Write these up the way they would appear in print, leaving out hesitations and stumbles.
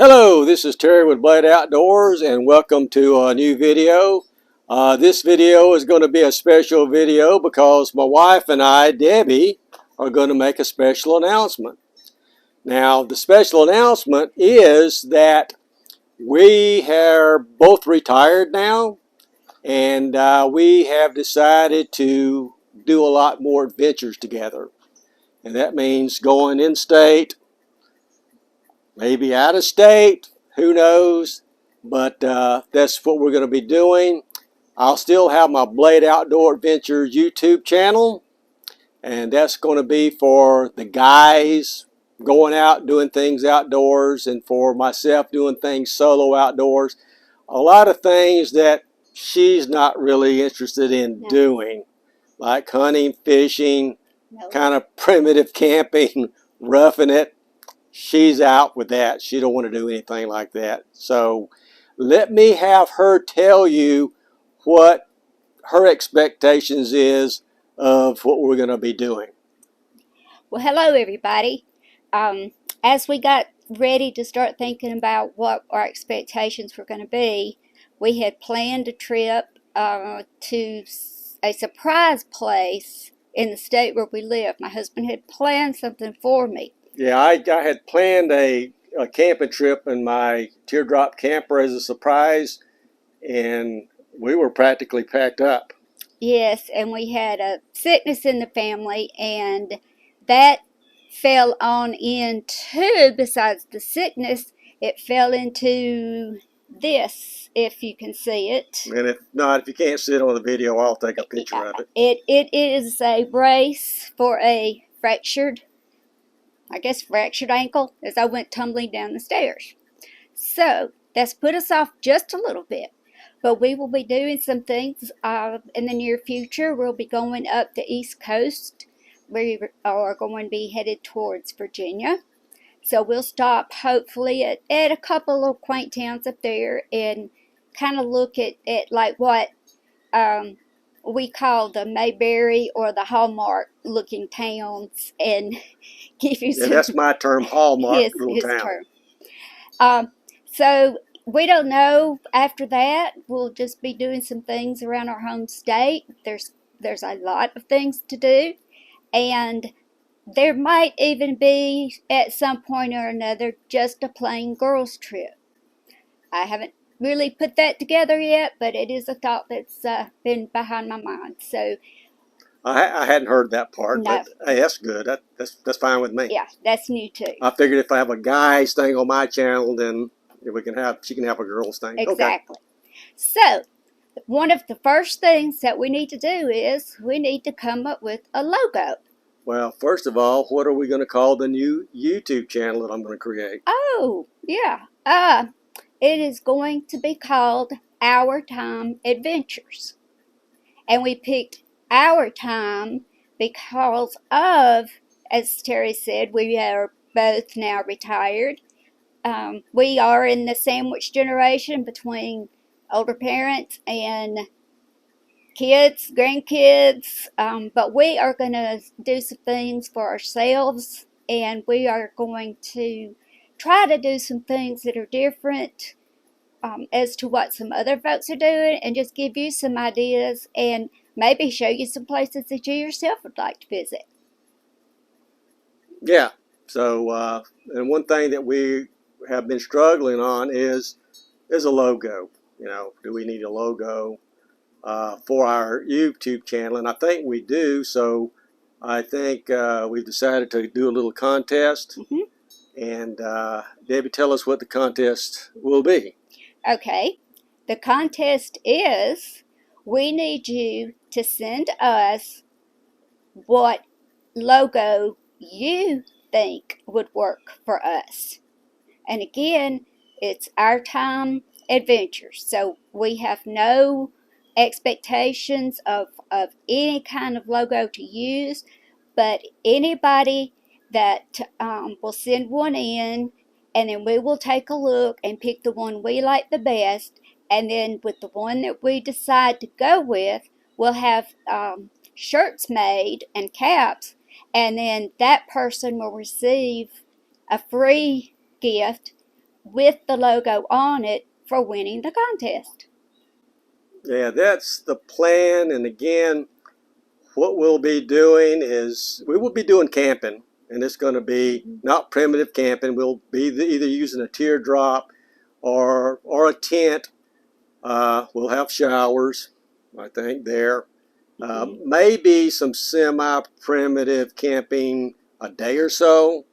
Hello, this is Terry with Blade Outdoors and welcome to a new video. This video is going to be a special video because my wife and I, Debbie, are going to make a special announcement. Now, the special announcement is that we are both retired now, and we have decided to do a lot more adventures together. And that means going in-state, maybe out of state, who knows, but that's what we're going to be doing. I'll still have my Blade Outdoor Adventures YouTube channel, and that's going to be for the guys going out doing things outdoors, and for myself doing things solo outdoors. A lot of things that she's not really interested in doing, like hunting, fishing, kind of primitive camping, roughing it. She's out with that. She don't want to do anything like that. So let me have her tell you what her expectations is of what we're going to be doing. Well, hello everybody. As we got ready to start thinking about what our expectations were going to be, we had planned a trip to a surprise place in the state where we live. My husband had planned something for me. Yeah, I had planned a camping trip in my teardrop camper as a surprise, and we were practically packed up. Yes, and we had a sickness in the family, and that fell on into, besides the sickness, it fell into this, if you can see it. And if not, if you can't see it on the video, I'll take a picture of it. It is a brace for a fractured ankle as I went tumbling down the stairs. So that's put us off just a little bit. But we will be doing some things in the near future. We'll be going up the East Coast. We are going to be headed towards Virginia. So we'll stop hopefully at a couple of quaint towns up there and kind of look at like what we call the Mayberry or the Hallmark looking towns, and give you some... that's my term, Hallmark little town. So we don't know after that. We'll just be doing some things around our home state. There's a lot of things to do, and there might even be at some point or another just a plain girls trip. I haven't really put that together yet, but it is a thought that's been behind my mind. So I hadn't heard that part, no. but hey, that's good. That's fine with me. Yeah, that's new too. I figured if I have a guy's thing on my channel, then she can have a girl's thing. Exactly. Okay. So one of the first things that we need to do is we need to come up with a logo. Well, first of all, what are we going to call the new YouTube channel that I'm going to create? Oh, yeah. It is going to be called OurTime Adventures. And we picked Our Time because of, as Terry said, we are both now retired. We are in the sandwich generation between older parents and kids, grandkids, but we are going to do some things for ourselves, and we are going to try to do some things that are different as to what some other folks are doing, and just give you some ideas and maybe show you some places that you yourself would like to visit. Yeah, so and one thing that we have been struggling on is a logo. Do we need a logo for our YouTube channel? And I think we do, so I think we've decided to do a little contest. Mm-hmm. And Debbie, tell us what the contest will be. Okay, the contest is we need you to send us what logo you think would work for us. And again, it's OurTime Adventure. So we have no expectations of any kind of logo to use, but anybody that will send one in, and then we will take a look and pick the one we like the best, and then with the one that we decide to go with, we'll have shirts made and caps, and then that person will receive a free gift with the logo on it for winning the contest. Yeah, that's the plan. And again, what we'll be doing is we will be doing camping, and it's going to be not primitive camping. We'll be either using a teardrop or a tent. We'll have showers, I think, there. Maybe some semi-primitive camping a day or so.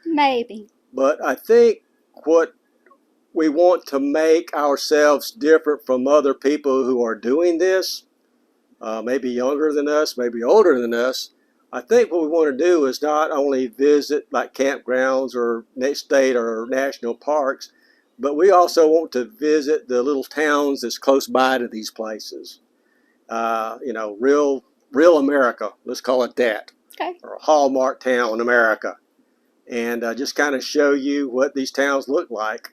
Maybe. But I think what we want to make ourselves different from other people who are doing this, maybe younger than us, maybe older than us. I think what we want to do is not only visit like campgrounds or state or national parks, but we also want to visit the little towns that's close by to these places. You know, real America, let's call it that. Okay. Or a hallmark town, America. And just kind of show you what these towns look like.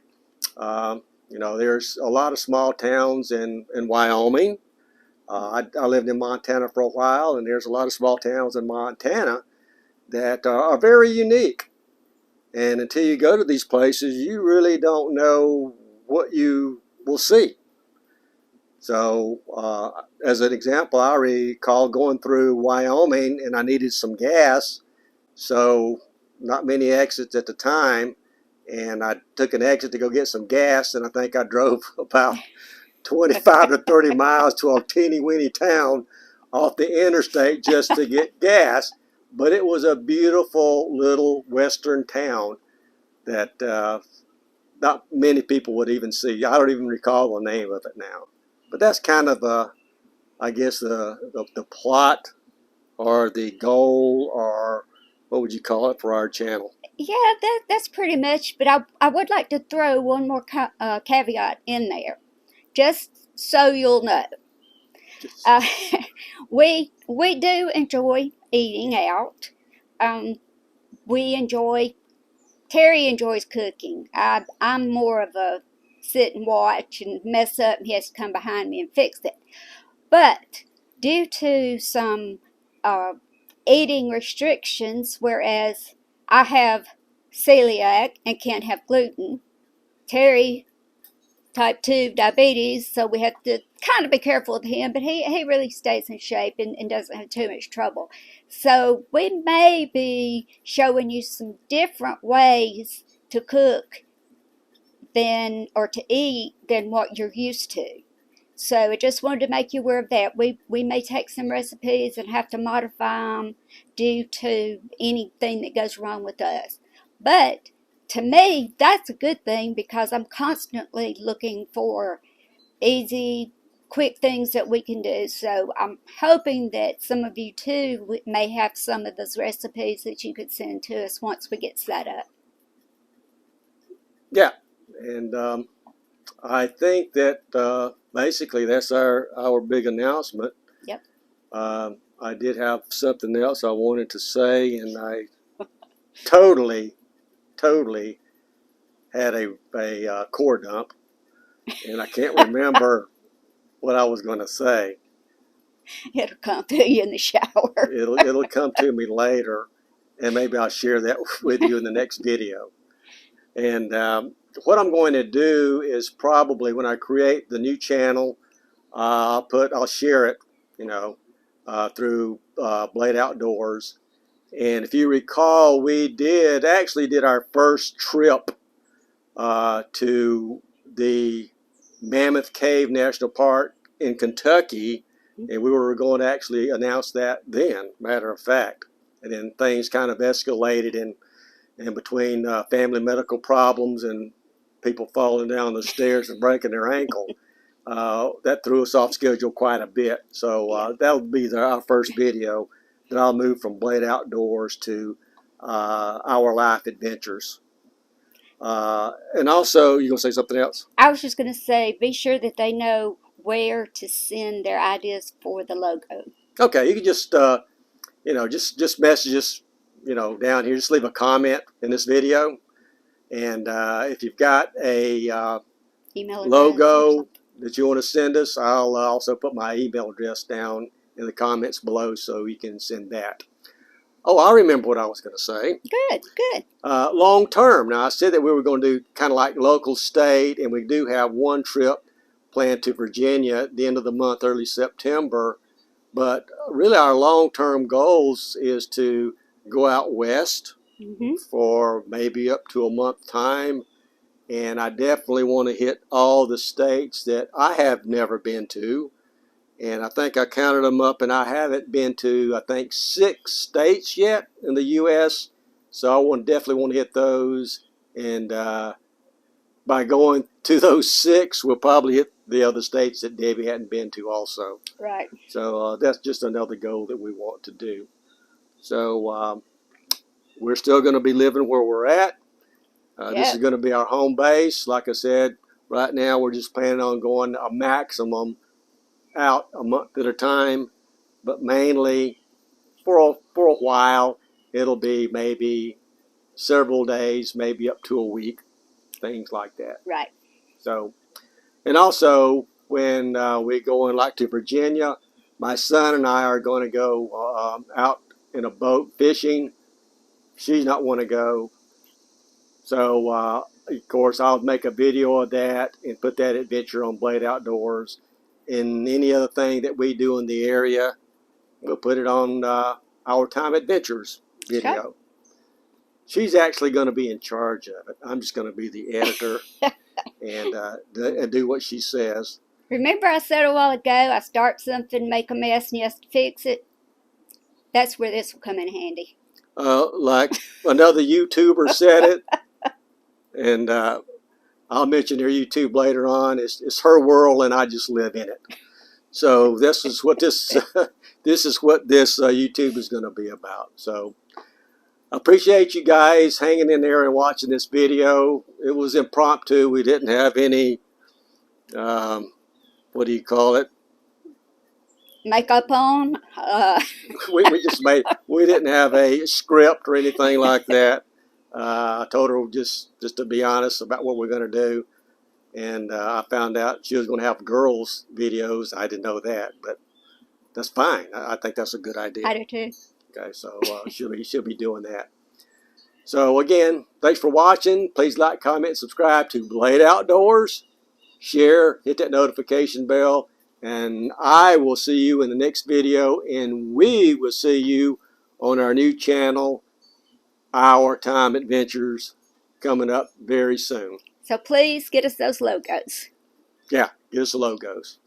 You know, there's a lot of small towns in Wyoming. I lived in Montana for a while, and there's a lot of small towns in Montana that are very unique. And until you go to these places, you really don't know what you will see. So, as an example, I recall going through Wyoming, and I needed some gas. So, not many exits at the time, and I took an exit to go get some gas, and I think I drove about 25 to 30 miles to a teeny-weeny town off the interstate just to get gas. But it was a beautiful little western town that not many people would even see. I don't even recall the name of it now. But that's kind of, I guess, the plot or the goal, or what would you call it, for our channel? Yeah, that's pretty much. But I would like to throw one more caveat in there, just so you'll know. We do enjoy eating out. Terry enjoys cooking. I'm more of a sit and watch and mess up, and he has to come behind me and fix it. But due to some eating restrictions, whereas I have celiac and can't have gluten, Terry type 2 diabetes, so we have to kind of be careful with him, but he really stays in shape and doesn't have too much trouble. So we may be showing you some different ways to cook or to eat than what you're used to. So I just wanted to make you aware of that. We may take some recipes and have to modify them due to anything that goes wrong with us. But to me, that's a good thing, because I'm constantly looking for easy, quick things that we can do. So I'm hoping that some of you too may have some of those recipes that you could send to us once we get set up. Yeah, and I think that basically that's our big announcement. Yep. I did have something else I wanted to say, and I totally had a core dump, and I can't remember what I was going to say. It'll come to you in the shower. It'll come to me later, and maybe I'll share that with you in the next video. And what I'm going to do is probably when I create the new channel, I'll share it, you know, through Blade Outdoors. And if you recall, we actually did our first trip to the Mammoth Cave National Park in Kentucky, and we were going to actually announce that then, matter of fact. And then things kind of escalated, and between family medical problems and people falling down the stairs and breaking their ankle, that threw us off schedule quite a bit. So that'll be our first video. Then I'll move from Blade Outdoors to Our Life Adventures. And also, you gonna say something else? I was just going to say, be sure that they know where to send their ideas for the logo. Okay, you can just you know, just message us, you know, down here. Just leave a comment in this video, and if you've got a Email logo that you want to send us, I'll also put my email address down in the comments below so you can send that. Oh, I remember what I was going to say. Good, good. Long term. Now, I said that we were going to do kind of like local state, and we do have one trip planned to Virginia at the end of the month, early September. But really, our long term goals is to go out west for maybe up to a month time. And I definitely want to hit all the states that I have never been to. And I think I counted them up, and I haven't been to, I think, 6 states yet in the U.S. So I definitely want to hit those. And by going to those 6, we'll probably hit the other states that Debbie hadn't been to also. Right. So that's just another goal that we want to do. So we're still going to be living where we're at. This is going to be our home base. Like I said, right now we're just planning on going a maximum out a month at a time, but mainly for a while it'll be maybe several days, maybe up to a week, things like that. Right. So, and also when we go in like to Virginia, my son and I are going to go out in a boat fishing. She's not want to go. So, of course, I'll make a video of that and put that adventure on Blade Outdoors. And any other thing that we do in the area, we'll put it on Our Time Adventures video. Okay. She's actually going to be in charge of it. I'm just going to be the editor and do what she says. Remember I said a while ago, I start something, make a mess, and you have to fix it? That's where this will come in handy. Like another YouTuber said it. And I'll mention her YouTube later on. It's her world, and I just live in it. So this is what this YouTube is going to be about. So I appreciate you guys hanging in there and watching this video. It was impromptu. We didn't have any what do you call it? Makeup on. We didn't have a script or anything like that. I told her just to be honest about what we're going to do, and I found out she was going to have girls videos. I didn't know that, but that's fine. I think that's a good idea. I do too. Okay, so she'll be doing that. So again, thanks for watching. Please like, comment, subscribe to Blade Outdoors. Share, hit that notification bell, and I will see you in the next video, and we will see you on our new channel, Our Time Adventures, coming up very soon. So please get us those logos. Yeah, get us the logos.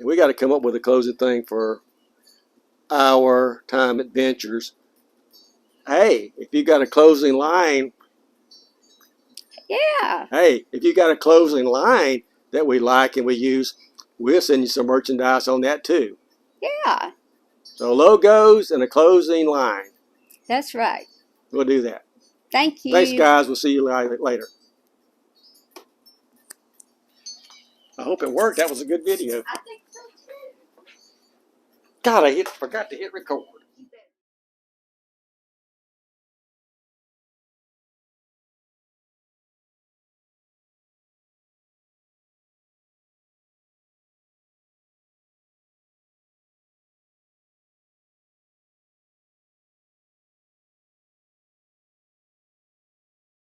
And we got to come up with a closing thing for Our Time Adventures. Hey, if you got a closing line. Yeah. Hey, if you got a closing line that we like and we use, we'll send you some merchandise on that too. Yeah. So logos and a closing line. That's right. We'll do that. Thank you. Thanks, guys. We'll see you later. I hope it worked. That was a good video. I think so too. God, I forgot to hit record.